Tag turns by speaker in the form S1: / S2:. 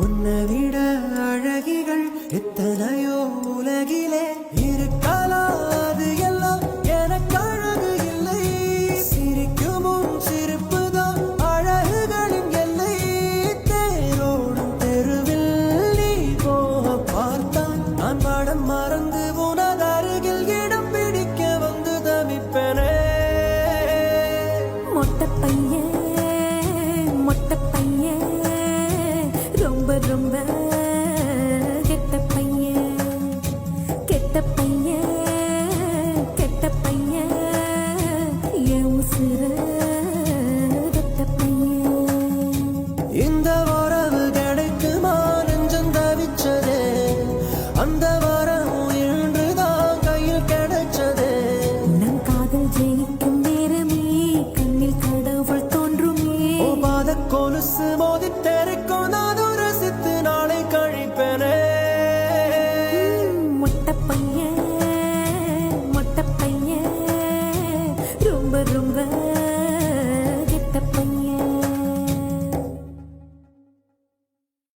S1: உன்னை விட அழகிகள் எத்தனையோ உலகிலே இருக்கலாம், அது எல்லாம் எனக்கு அழகு இல்லை. சிரிக்கும் உன் சிரிப்புதான் அழகுகளின் எல்லை. தேரோடும் தெருவில் நீ போக பார்த்தான், நான் படம் மறந்து உனது அருகில் இடம் பிடிக்க வந்து தவிப்பனே.
S2: மொட்டை பையன் ரொம்ப ரொம்ப கெட்ட பையன், கெட்ட பையன், கெட்ட பையன், என் உசுர கெட்ட பையன்.
S1: இந்த வரவு கிடைக்குமா நெஞ்சம் தவிச்சதே, அந்த வரவு இன்றுதான் கையில் கிடைச்சதே.
S2: நம் காதல் ஜெயிக்கும் நேரமே கண்ணில் கடவுள் தோன்றுமே.
S1: ஓ பாத கொலுசு மோதி தெருக்கும் நானும் ரசித்து நாளை கழிப்பேனே.
S2: மொட்டை பையன் ரொம்ப ரொம்ப